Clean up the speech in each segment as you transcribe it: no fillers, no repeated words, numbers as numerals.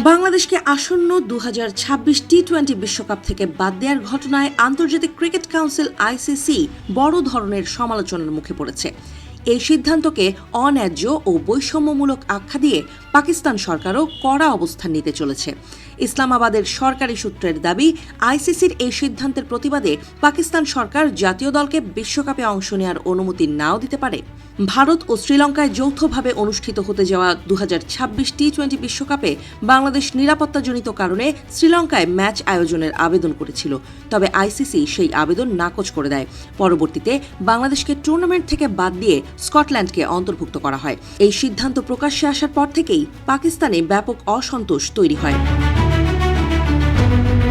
বাংলাদেশকে আসন্ন 2026 টি-20 বিশ্বকাপ থেকে বাদ দেওয়ার ঘটনায় আন্তর্জাতিক ক্রিকেট কাউন্সিল আইসিসি বড় ধরনের সমালোচনার মুখে পড়েছে। এই সিদ্ধান্তকে অন্যায্য ও বৈষম্যমূলক আখ্যা দিয়ে পাকিস্তান সরকারও কড়া অবস্থান নিতে চলেছে। ইসলামাবাদের সরকারি সূত্রের দাবি, আইসিসির এই সিদ্ধান্তের প্রতিবাদে পাকিস্তান সরকার জাতীয় দলকে বিশ্বকাপে অংশ নেওয়ার অনুমতি নাও দিতে পারে। ভারত ও শ্রীলঙ্কায় যৌথভাবে অনুষ্ঠিত হতে যাওয়া 2026 টি-20 বিশ্বকাপে বাংলাদেশ নিরাপত্তাজনিত কারণে শ্রীলঙ্কায় ম্যাচ আয়োজনের আবেদন করেছিল। তবে আইসিসি সেই আবেদন নাকচ করে দেয়। পরবর্তীতে বাংলাদেশকে টুর্নামেন্ট থেকে বাদ দিয়ে স্কটল্যান্ডকে অন্তর্ভুক্ত করা হয়। এই সিদ্ধান্ত প্রকাশ্যে আসার পর থেকেই পাকিস্তানে ব্যাপক অসন্তোষ তৈরি হয়।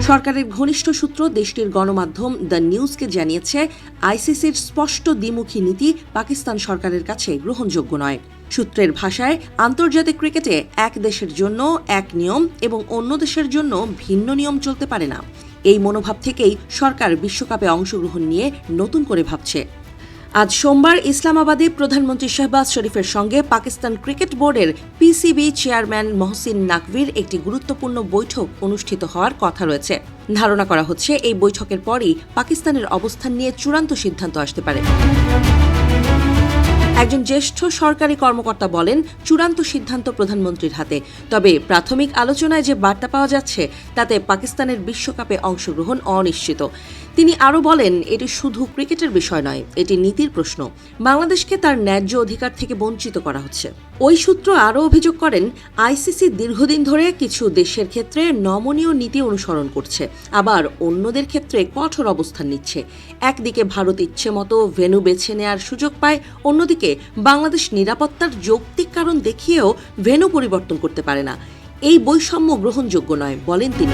সরকারের ঘনিষ্ঠ সূত্র দেশটির গণমাধ্যম দ্য নিউজকে জানিয়েছে, আইসিসির স্পষ্ট দ্বিমুখী নীতি পাকিস্তান সরকারের কাছে গ্রহণযোগ্য নয়। সূত্রের ভাষায়, আন্তর্জাতিক ক্রিকেটে এক দেশের জন্য এক নিয়ম এবং অন্য দেশের জন্য ভিন্ন নিয়ম চলতে পারে না। এই মনোভাব থেকেই সরকার বিশ্বকাপে অংশগ্রহণ নিয়ে নতুন করে ভাবছে। আজ সোমবার ইসলামাবাদে প্রধানমন্ত্রী শাহবাজ শরীফের সঙ্গে পাকিস্তান ক্রিকেট বোর্ডের পিসিবি চেয়ারম্যান মহসিন নাকভির একটি গুরুত্বপূর্ণ বৈঠক অনুষ্ঠিত হওয়ার কথা রয়েছে। ধারণা করা হচ্ছে, এই বৈঠকের পরই পাকিস্তানের অবস্থান নিয়ে চূড়ান্ত সিদ্ধান্ত আসতে পারে। একজন জ্যেষ্ঠ সরকারি কর্মকর্তা বলেন, চূড়ান্ত সিদ্ধান্ত প্রধানমন্ত্রীর হাতে। তবে প্রাথমিক আলোচনায় যে বার্তা পাওয়া যাচ্ছে তাতে পাকিস্তানের বিশ্বকাপে অংশগ্রহণ অনিশ্চিত। তিনি আরও বলেন, এটি শুধু ক্রিকেটের বিষয় নয়, এটি নীতির প্রশ্ন। বাংলাদেশকে তার ন্যায্য অধিকার থেকে বঞ্চিত করা হচ্ছে। ওই সূত্র আরও অভিযোগ করেন, আইসিসি দীর্ঘদিন ধরে কিছু দেশের ক্ষেত্রে নমনীয় নীতি অনুসরণ করছে, আবার অন্যদের ক্ষেত্রে কঠোর অবস্থান নিচ্ছে। একদিকে ভারত ইচ্ছে মতো ভেন্যু বেছে নেওয়ার সুযোগ পায়, অন্যদিকে বাংলাদেশ নিরাপত্তার যৌক্তিক কারণ দেখিয়েও ভেন্যু পরিবর্তন করতে পারে না। এই বৈষম্য গ্রহণযোগ্য নয়, বলেন তিনি।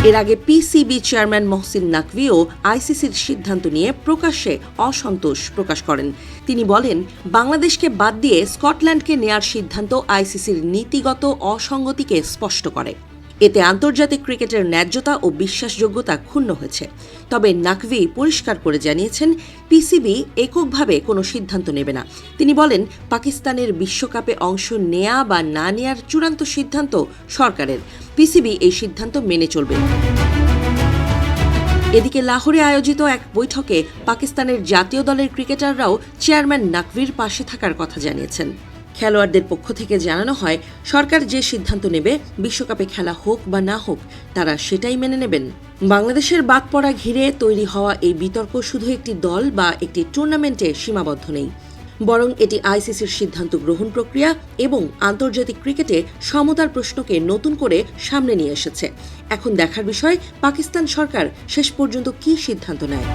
এর আগে পিসিবি চেয়ারম্যান মহসিন নাকভিও আইসিসির সিদ্ধান্ত নিয়ে প্রকাশ্যে অসন্তোষ প্রকাশ করেন। তিনি বলেন, বাংলাদেশকে বাদ দিয়ে স্কটল্যান্ডকে নেয়ার সিদ্ধান্ত আইসিসির নীতিগত অসঙ্গতিকে স্পষ্ট করে। এতে আন্তর্জাতিক ক্রিকেটের ন্যায্যতা ও বিশ্বাসযোগ্যতা ক্ষুণ্ণ হয়েছে। তবে নাকভি পরিষ্কার করে জানিয়েছেন, পিসিবি এককভাবে কোনো সিদ্ধান্ত নেবে না। তিনি বলেন, পাকিস্তানের বিশ্বকাপে অংশ নেয়া বা না নেয়ার চূড়ান্ত সিদ্ধান্ত সরকারের। পিসিবি এই সিদ্ধান্ত মেনে চলবে। এদিকে লাহোরে আয়োজিত এক বৈঠকে পাকিস্তানের জাতীয় দলের ক্রিকেটাররাও চেয়ারম্যান নাকভির পাশে থাকার কথা জানিয়েছেন। খেলোয়াড়দের পক্ষ থেকে জানানো হয়, সরকার যে সিদ্ধান্ত নেবে, বিশ্বকাপে খেলা হোক বা না হোক, তারা সেটাই মেনে নেবেন। বাংলাদেশের বাদ পড়া ঘিরে তৈরি হওয়া এই বিতর্ক শুধু একটি দল বা একটি টুর্নামেন্টে সীমাবদ্ধ নেই, বরং এটি আইসিসির সিদ্ধান্ত গ্রহণ প্রক্রিয়া এবং আন্তর্জাতিক ক্রিকেটে সমতার প্রশ্নকে নতুন করে সামনে নিয়ে এসেছে। এখন দেখার বিষয়, পাকিস্তান সরকার শেষ পর্যন্ত কী সিদ্ধান্ত নেয়।